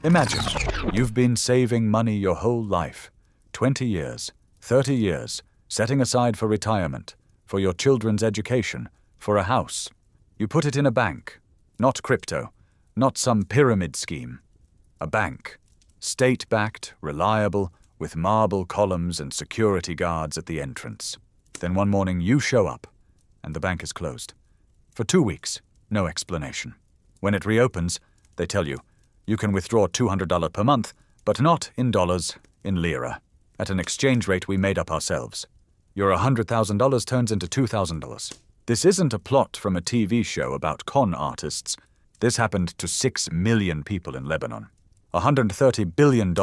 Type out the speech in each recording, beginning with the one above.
Imagine, you've been saving money your whole life, 20 years, 30 years, setting aside for retirement, for your children's education, for a house. You put it in a bank, not crypto, not some pyramid scheme. A bank, state-backed, reliable, with marble columns and security guards at the entrance. Then one morning you show up, and the bank is closed. For 2 weeks, no explanation. When it reopens, they tell you, you can withdraw $200 per month, but not in dollars, in lira, at an exchange rate we made up ourselves. Your $100,000 turns into $2,000. This isn't a plot from a TV show about con artists. This happened to 6 million people in Lebanon. $130 billion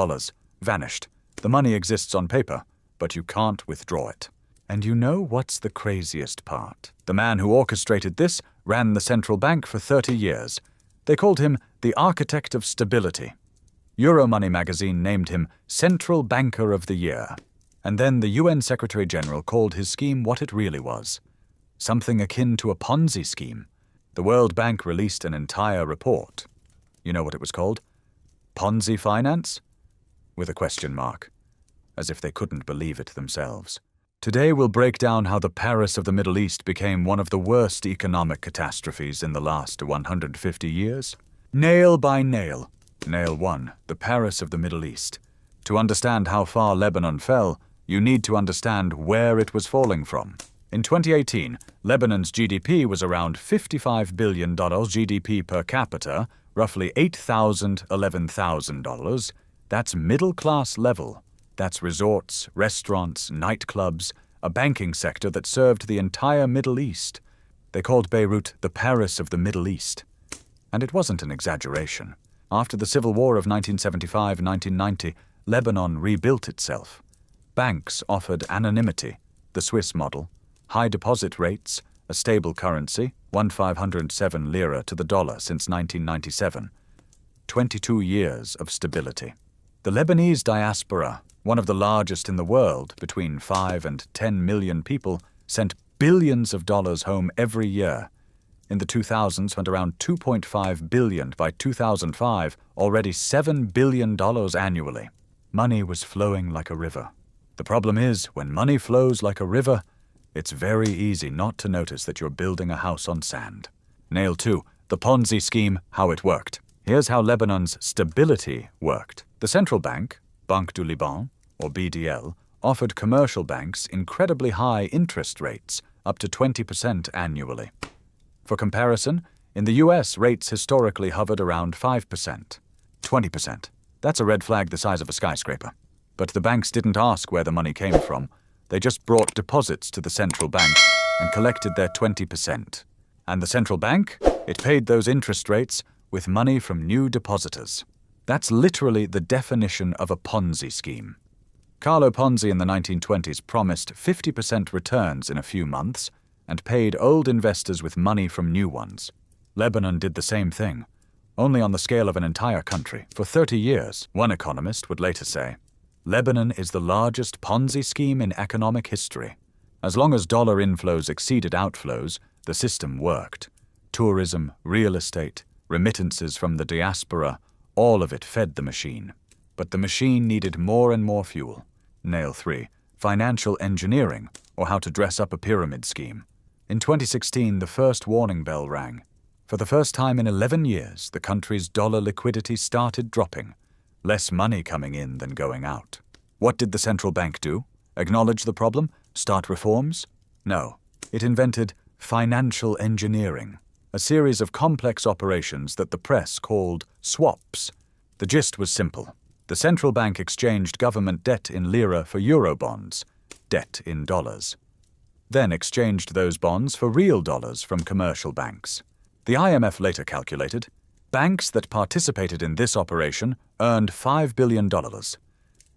vanished. The money exists on paper, but you can't withdraw it. And you know what's the craziest part? The man who orchestrated this ran the central bank for 30 years. They called him the Architect of Stability. Euromoney magazine named him Central Banker of the Year. And then the UN Secretary General called his scheme what it really was. Something akin to a Ponzi scheme. The World Bank released an entire report. You know what it was called? Ponzi Finance? With a question mark. As if they couldn't believe it themselves. Today we'll break down how the Paris of the Middle East became one of the worst economic catastrophes in the last 150 years. Nail by nail. Nail 1, the Paris of the Middle East. To understand how far Lebanon fell, you need to understand where it was falling from. In 2018, Lebanon's GDP was around $55 billion GDP per capita, roughly $8,000, $11,000. That's middle-class level. That's resorts, restaurants, nightclubs, a banking sector that served the entire Middle East. They called Beirut the Paris of the Middle East. And it wasn't an exaggeration. After the civil war of 1975-1990, Lebanon rebuilt itself. Banks offered anonymity, the Swiss model, high deposit rates, a stable currency, 1,507 lira to the dollar since 1997. 22 years of stability. The Lebanese diaspora, one of the largest in the world, between 5 and 10 million people, sent billions of dollars home every year. In the 2000s, went around $2.5 billion. By 2005, already $7 billion annually. Money was flowing like a river. The problem is, when money flows like a river, it's very easy not to notice that you're building a house on sand. Nail 2, the Ponzi scheme, how it worked. Here's how Lebanon's stability worked. The central bank, Banque du Liban, or BDL, offered commercial banks incredibly high interest rates, up to 20% annually. For comparison, in the US, rates historically hovered around 5%. 20%. That's a red flag the size of a skyscraper. But the banks didn't ask where the money came from. They just brought deposits to the central bank and collected their 20%. And the central bank? It paid those interest rates with money from new depositors. That's literally the definition of a Ponzi scheme. Carlo Ponzi in the 1920s promised 50% returns in a few months and paid old investors with money from new ones. Lebanon did the same thing, only on the scale of an entire country. For 30 years, one economist would later say, Lebanon is the largest Ponzi scheme in economic history. As long as dollar inflows exceeded outflows, the system worked. Tourism, real estate, remittances from the diaspora, all of it fed the machine. But the machine needed more and more fuel. Nail 3, financial engineering, or how to dress up a pyramid scheme. In 2016, the first warning bell rang. For the first time in 11 years, the country's dollar liquidity started dropping. Less money coming in than going out. What did the central bank do? Acknowledge the problem? Start reforms? No. It invented financial engineering, a series of complex operations that the press called swaps. The gist was simple. The central bank exchanged government debt in lira for euro bonds, debt in dollars. Then exchanged those bonds for real dollars from commercial banks. The IMF later calculated, banks that participated in this operation earned $5 billion,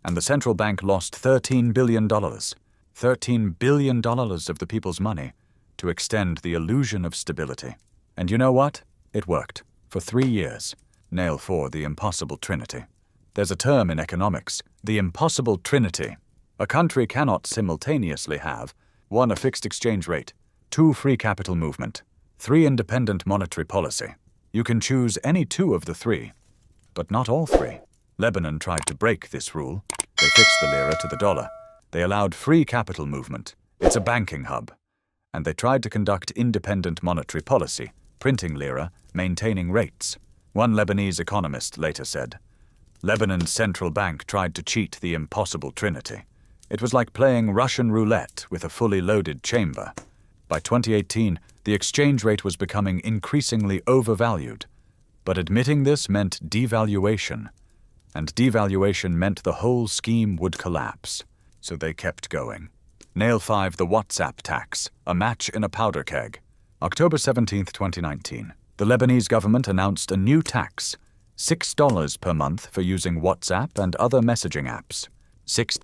and the central bank lost $13 billion. $13 billion of the people's money to extend the illusion of stability. And you know what? It worked. For 3 years. Nail 4, the Impossible Trinity. There's a term in economics, the Impossible Trinity. A country cannot simultaneously have 1. A fixed exchange rate, 2. Free capital movement, 3. Independent monetary policy. You can choose any 2 of the 3. But not all three. Lebanon tried to break this rule. They fixed the lira to the dollar. They allowed free capital movement. It's a banking hub. And they tried to conduct independent monetary policy, printing lira, maintaining rates. One Lebanese economist later said, Lebanon's central bank tried to cheat the Impossible Trinity. It was like playing Russian roulette with a fully loaded chamber. By 2018, the exchange rate was becoming increasingly overvalued. But admitting this meant devaluation. And devaluation meant the whole scheme would collapse. So they kept going. Nail 5, the WhatsApp tax, a match in a powder keg. October 17, 2019. The Lebanese government announced a new tax, $6 per month for using WhatsApp and other messaging apps.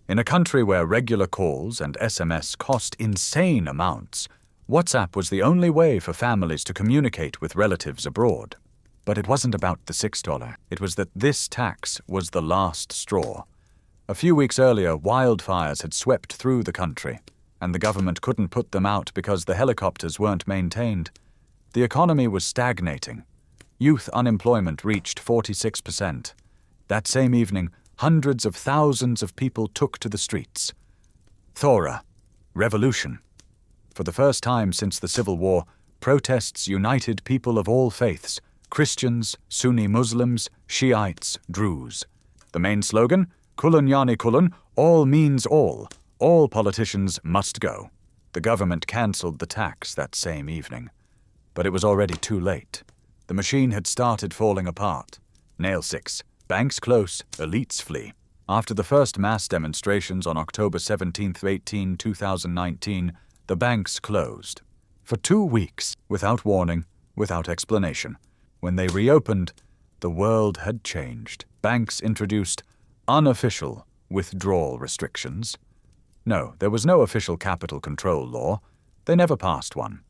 In a country where regular calls and SMS cost insane amounts, WhatsApp was the only way for families to communicate with relatives abroad. But it wasn't about the $6. It was that this tax was the last straw. A few weeks earlier, wildfires had swept through the country, and the government couldn't put them out because the helicopters weren't maintained. The economy was stagnating. Youth unemployment reached 46%. That same evening, hundreds of thousands of people took to the streets. Thora, revolution. For the first time since the Civil War, protests united people of all faiths, Christians, Sunni Muslims, Shiites, Druze. The main slogan, Kulun yani kulun, all means all politicians must go. The government cancelled the tax that same evening. But it was already too late. The machine had started falling apart. Nail 6. Banks close, elites flee. After the first mass demonstrations on October 17-18, 2019, the banks closed. For 2 weeks, without warning, without explanation. When they reopened, the world had changed. Banks introduced unofficial withdrawal restrictions. No, there was no official capital control law. They never passed one.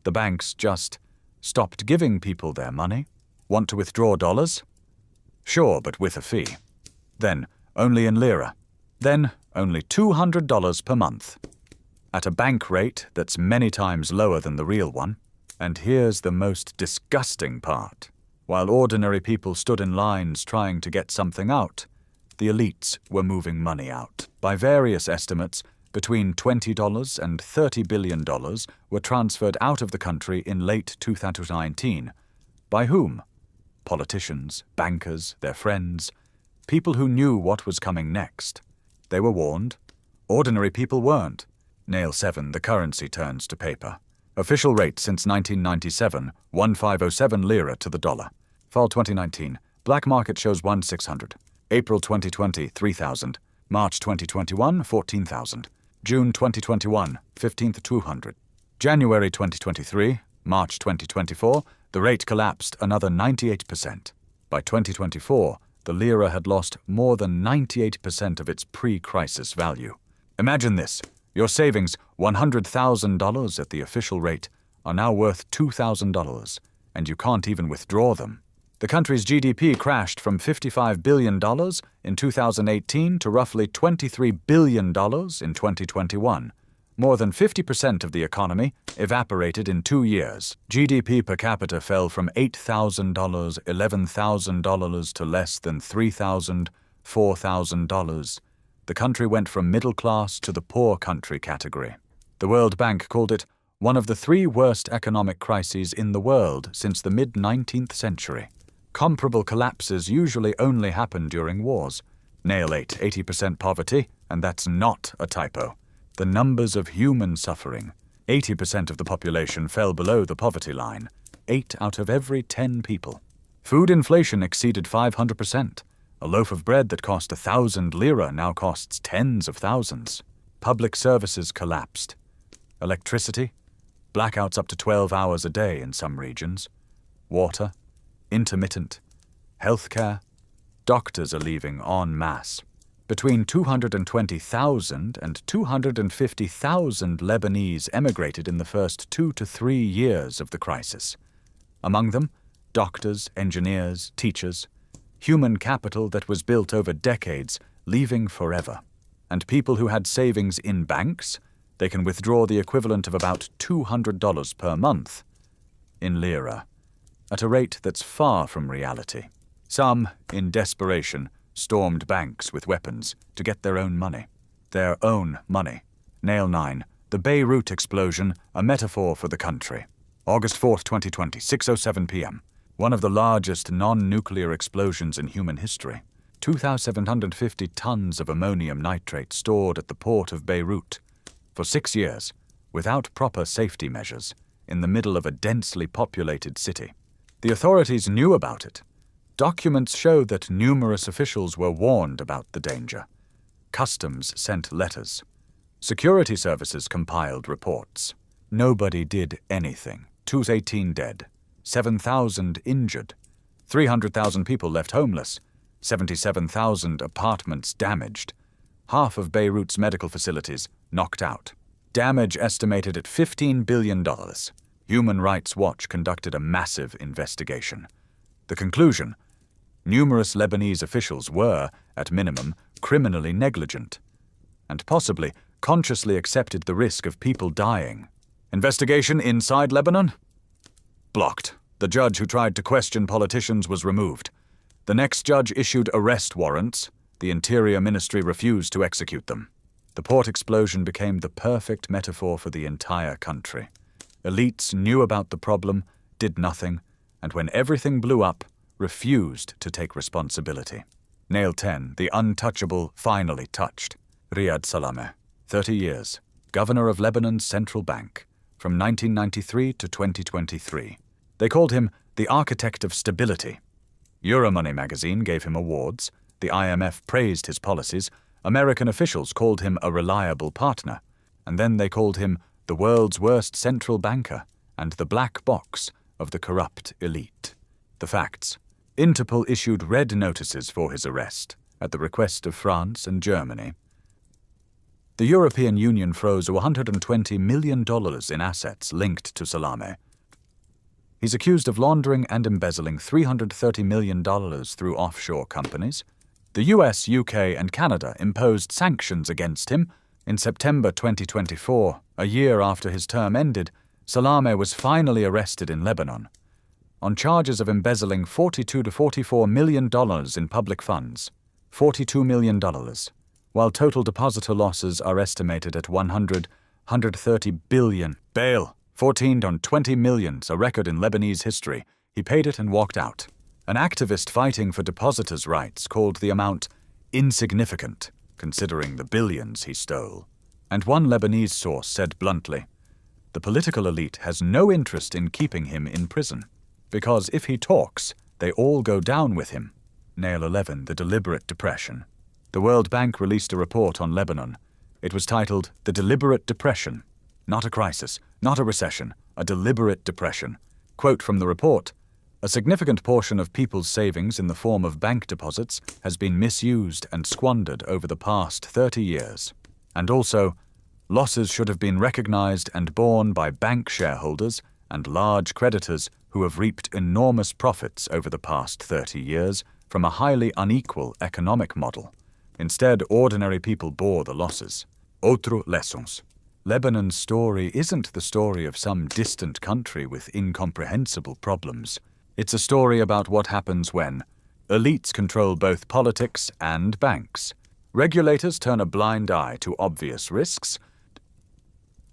The banks just stopped giving people their money. Want to withdraw dollars? Sure, but with a fee. Then, only in lira. Then, only $200 per month. At a bank rate that's many times lower than the real one. And here's the most disgusting part. While ordinary people stood in lines trying to get something out, the elites were moving money out. By various estimates, between $20 and $30 billion were transferred out of the country in late 2019. By whom? Politicians, bankers, their friends, people who knew what was coming next. They were warned. Ordinary people weren't. Nail 7, the currency turns to paper. Official rate since 1997, 1507 lira to the dollar. Fall 2019, black market shows 1,600. April 2020, 3,000. March 2021, 14,000. June 2021, 15,200. January 2023, March 2024, the rate collapsed another 98%. By 2024, the lira had lost more than 98% of its pre-crisis value. Imagine this. Your savings, $100,000 at the official rate, are now worth $2,000, and you can't even withdraw them. The country's GDP crashed from $55 billion in 2018 to roughly $23 billion in 2021. More than 50% of the economy evaporated in 2 years. GDP per capita fell from $8,000, $11,000 to less than $3,000, $4,000. The country went from middle class to the poor country category. The World Bank called it one of the 3 worst economic crises in the world since the mid-19th century. Comparable collapses usually only happen during wars. Nail 8, 80% poverty, and that's not a typo. The numbers of human suffering. 80% of the population fell below the poverty line. 8 out of every 10 people. Food inflation exceeded 500%. A loaf of bread that cost 1,000 lira now costs tens of thousands. Public services collapsed. Electricity, blackouts up to 12 hours a day in some regions. Water, intermittent. Healthcare, doctors are leaving en masse. Between 220,000 and 250,000 Lebanese emigrated in the first 2 to 3 years of the crisis. Among them, doctors, engineers, teachers, human capital that was built over decades, leaving forever. And people who had savings in banks, they can withdraw the equivalent of about $200 per month in lira, at a rate that's far from reality. Some, in desperation, stormed banks with weapons to get their own money. Their own money. Nail 9. The Beirut explosion, a metaphor for the country. August 4, 2020, 6:07 p.m. One of the largest non-nuclear explosions in human history. 2,750 tons of ammonium nitrate stored at the port of Beirut for 6 years, without proper safety measures, in the middle of a densely populated city. The authorities knew about it. Documents show that numerous officials were warned about the danger. Customs sent letters. Security services compiled reports. Nobody did anything. 218 dead, 7,000 injured, 300,000 people left homeless, 77,000 apartments damaged, half of Beirut's medical facilities knocked out. Damage estimated at $15 billion. Human Rights Watch conducted a massive investigation. The conclusion: numerous Lebanese officials were, at minimum, criminally negligent, and possibly consciously accepted the risk of people dying. Investigation inside Lebanon? Blocked. The judge who tried to question politicians was removed. The next judge issued arrest warrants. The Interior Ministry refused to execute them. The port explosion became the perfect metaphor for the entire country. Elites knew about the problem, did nothing, and when everything blew up, refused to take responsibility. Nail 10. The Untouchable finally touched. Riad Salameh, 30 years, governor of Lebanon's central bank, from 1993 to 2023. They called him the architect of stability. Euromoney magazine gave him awards. The IMF praised his policies. American officials called him a reliable partner. And then they called him the world's worst central banker and the black box of the corrupt elite. The facts. Interpol issued red notices for his arrest at the request of France and Germany. The European Union froze $120 million in assets linked to Salameh. He's accused of laundering and embezzling $330 million through offshore companies. The US, UK, and Canada imposed sanctions against him. In September 2024, a year after his term ended, Salameh was finally arrested in Lebanon on charges of embezzling $42 to $44 million in public funds. $42 million, while total depositor losses are estimated at $130 billion. Bail. 14 on 20 millions, a record in Lebanese history. He paid it and walked out. An activist fighting for depositors' rights called the amount insignificant, considering the billions he stole. And one Lebanese source said bluntly, the political elite has no interest in keeping him in prison, because if he talks, they all go down with him. Nail 11. The Deliberate Depression. The World Bank released a report on Lebanon. It was titled The Deliberate Depression. Not a crisis, not a recession, a deliberate depression. Quote from the report, a significant portion of people's savings in the form of bank deposits has been misused and squandered over the past 30 years. And also, losses should have been recognized and borne by bank shareholders and large creditors who have reaped enormous profits over the past 30 years from a highly unequal economic model. Instead, ordinary people bore the losses. Autres leçons. Lebanon's story isn't the story of some distant country with incomprehensible problems. It's a story about what happens when elites control both politics and banks. Regulators turn a blind eye to obvious risks.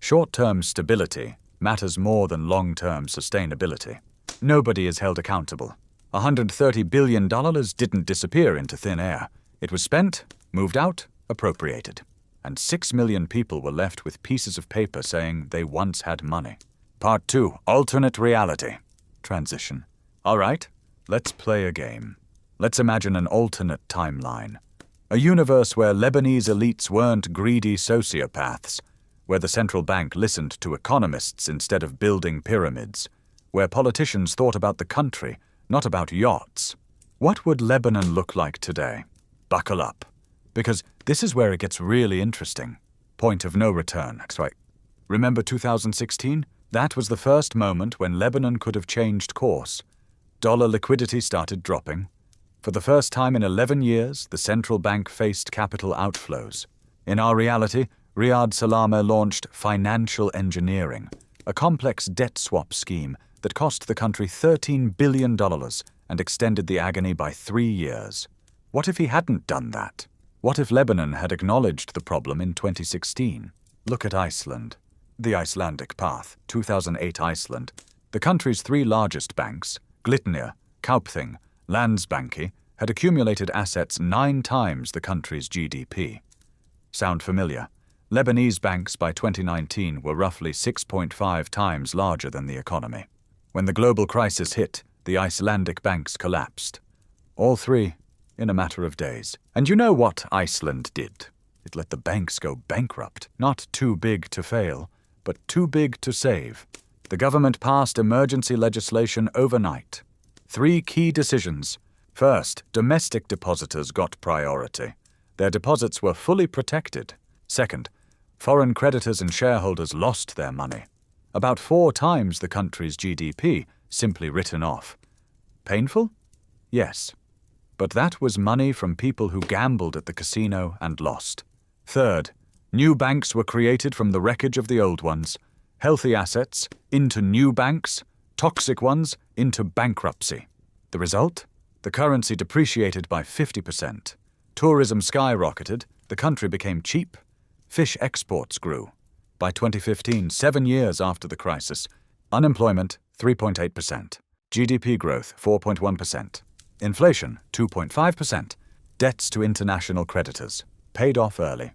Short-term stability matters more than long-term sustainability. Nobody is held accountable. $130 billion didn't disappear into thin air. It was spent, moved out, appropriated. And 6 million people were left with pieces of paper saying they once had money. Part 2. Alternate reality. Transition. All right, let's play a game. Let's imagine an alternate timeline. A universe where Lebanese elites weren't greedy sociopaths, where the central bank listened to economists instead of building pyramids, where politicians thought about the country, not about yachts. What would Lebanon look like today? Buckle up. Because this is where it gets really interesting. Point of no return. That's right. Remember 2016? That was the first moment when Lebanon could have changed course. Dollar liquidity started dropping. For the first time in 11 years, the central bank faced capital outflows. In our reality, Riad Salameh launched financial engineering, a complex debt swap scheme that cost the country $13 billion and extended the agony by 3 years. What if he hadn't done that? What if Lebanon had acknowledged the problem in 2016? Look at Iceland. The Icelandic Path, 2008 Iceland. The country's 3 largest banks, Glitnir, Kaupthing, Landsbanki, had accumulated assets 9 times the country's GDP. Sound familiar? Lebanese banks by 2019 were roughly 6.5 times larger than the economy. When the global crisis hit, the Icelandic banks collapsed. All 3 in a matter of days. And you know what Iceland did? It let the banks go bankrupt. Not too big to fail, but too big to save. The government passed emergency legislation overnight. 3 key decisions. First, domestic depositors got priority. Their deposits were fully protected. Second, foreign creditors and shareholders lost their money. About 4 times the country's GDP simply written off. Painful? Yes. But that was money from people who gambled at the casino and lost. Third, new banks were created from the wreckage of the old ones. Healthy assets into new banks, toxic ones into bankruptcy. The result? The currency depreciated by 50%. Tourism skyrocketed, the country became cheap. Fish exports grew. By 2015, 7 years after the crisis, unemployment 3.8%, GDP growth 4.1%, inflation 2.5%, debts to international creditors paid off early.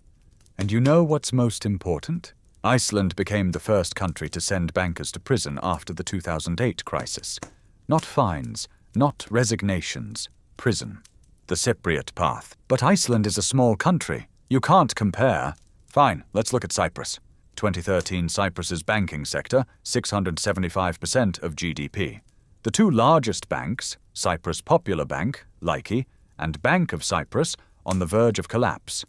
And you know what's most important? Iceland became the first country to send bankers to prison after the 2008 crisis. Not fines, not resignations, prison. The Cypriot path. But Iceland is a small country. You can't compare. Fine, let's look at Cyprus. 2013 Cyprus's banking sector, 675% of GDP. The 2 largest banks, Cyprus Popular Bank, Laiki, and Bank of Cyprus, on the verge of collapse.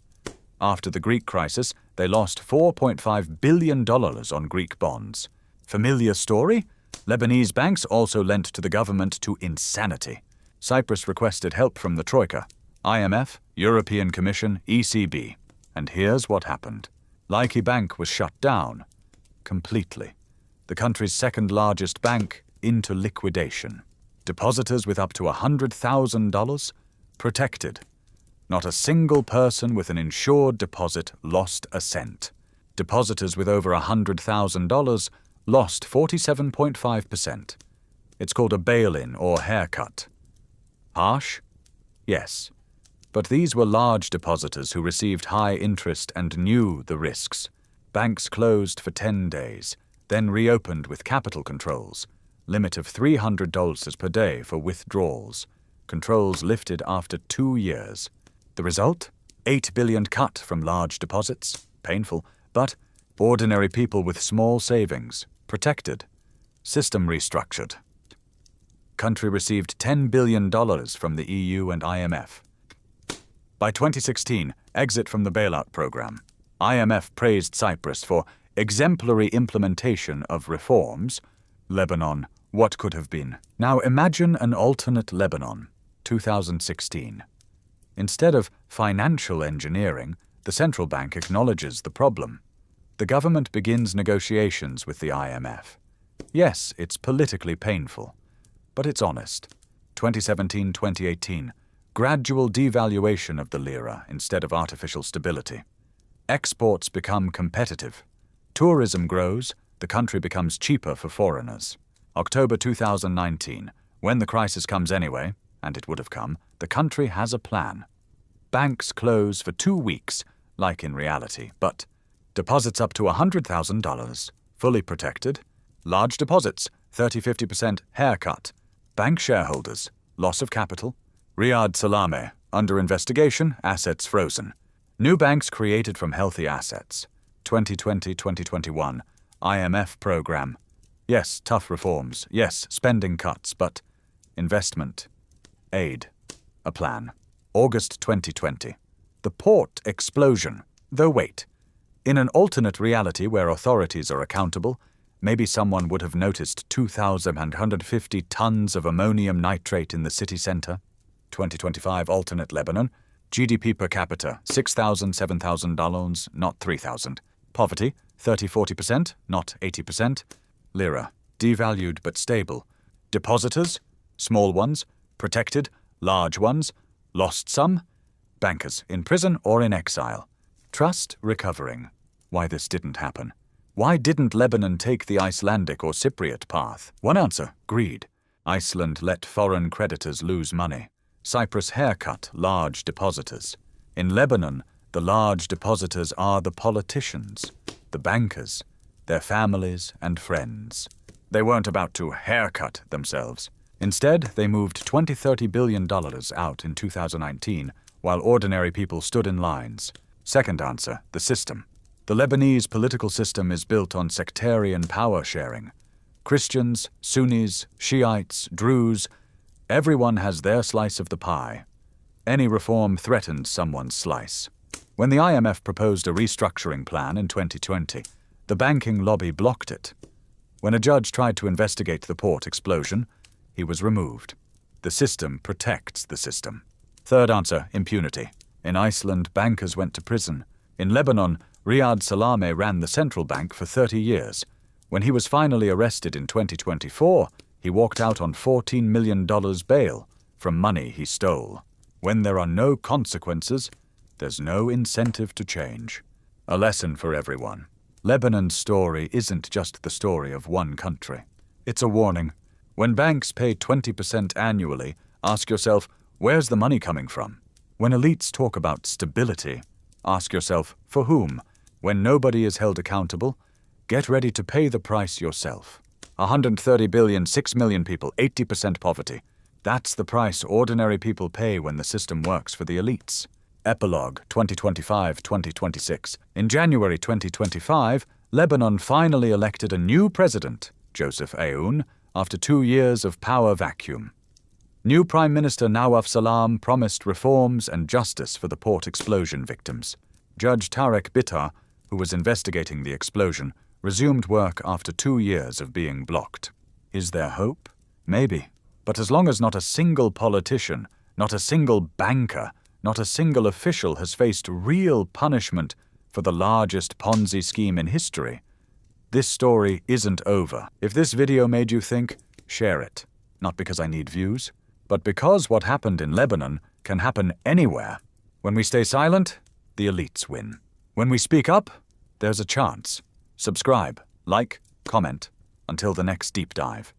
After the Greek crisis, they lost $4.5 billion on Greek bonds. Familiar story? Lebanese banks also lent to the government to insanity. Cyprus requested help from the Troika, IMF, European Commission, ECB. And here's what happened. Laiki Bank was shut down. Completely. The country's 2nd largest bank into liquidation. Depositors with up to $100,000 protected. Not a single person with an insured deposit lost a cent. Depositors with over $100,000 lost 47.5%. It's called a bail-in or haircut. Harsh? Yes. But these were large depositors who received high interest and knew the risks. Banks closed for 10 days, then reopened with capital controls. Limit of $300 per day for withdrawals. Controls lifted after 2 years. The result? $8 billion cut from large deposits. Painful, but ordinary people with small savings. Protected. System restructured. Country received $10 billion from the EU and IMF. By 2016, exit from the bailout program. IMF praised Cyprus for exemplary implementation of reforms. Lebanon, what could have been? Now imagine an alternate Lebanon, 2016. Instead of financial engineering, the central bank acknowledges the problem. The government begins negotiations with the IMF. Yes, it's politically painful, but it's honest. 2017-2018. Gradual devaluation of the lira instead of artificial stability. Exports become competitive. Tourism grows, the country becomes cheaper for foreigners. October 2019, when the crisis comes anyway, and it would have come, the country has a plan. Banks close for 2 weeks, like in reality, but deposits up to $100,000, fully protected. Large deposits, 30-50% haircut. Bank shareholders, loss of capital. Riad Salameh, under investigation, assets frozen. New banks created from healthy assets. 2020-2021, IMF program. Yes, tough reforms. Yes, spending cuts, but investment. Aid. A plan. August 2020. The port explosion. Though wait. In an alternate reality where authorities are accountable, maybe someone would have noticed 2,150 tons of ammonium nitrate in the city center. 2025 alternate Lebanon. GDP per capita, $6,000, $7,000, not $3,000. Poverty, 30-40%, not 80%. Lira, devalued but stable. Depositors, small ones, Protected, large ones. Lost some. Bankers in prison or in exile. Trust recovering. Why this didn't happen. Why didn't Lebanon take the Icelandic or Cypriot path? One answer, greed. Iceland let foreign creditors lose money. Cyprus haircut large depositors. In Lebanon, the large depositors are the politicians, the bankers, their families and friends. They weren't about to haircut themselves. Instead, they moved $20–30 billion out in 2019, while ordinary people stood in lines. Second answer, the system. The Lebanese political system is built on sectarian power sharing. Christians, Sunnis, Shiites, Druze, everyone has their slice of the pie. Any reform threatened someone's slice. When the IMF proposed a restructuring plan in 2020, the banking lobby blocked it. When a judge tried to investigate the port explosion, he was removed. The system protects the system. Third answer, impunity. In Iceland, bankers went to prison. In Lebanon, Riad Salameh ran the central bank for 30 years. When he was finally arrested in 2024, he walked out on $14 million bail from money he stole. When there are no consequences, there's no incentive to change. A lesson for everyone. Lebanon's story isn't just the story of one country. It's a warning. When banks pay 20% annually, ask yourself, where's the money coming from? When elites talk about stability, ask yourself, for whom? When nobody is held accountable, get ready to pay the price yourself. 130 billion, 6 million people, 80% poverty. That's the price ordinary people pay when the system works for the elites. Epilogue 2025-2026. In January 2025, Lebanon finally elected a new president, Joseph Aoun, after 2 years of power vacuum. New Prime Minister Nawaf Salam promised reforms and justice for the port explosion victims. Judge Tarek Bitar, who was investigating the explosion, resumed work after 2 years of being blocked. Is there hope? Maybe. But as long as not a single politician, not a single banker, not a single official has faced real punishment for the largest Ponzi scheme in history, this story isn't over. If this video made you think, share it. Not because I need views, but because what happened in Lebanon can happen anywhere. When we stay silent, the elites win. When we speak up, there's a chance. Subscribe, like, comment. Until the next deep dive.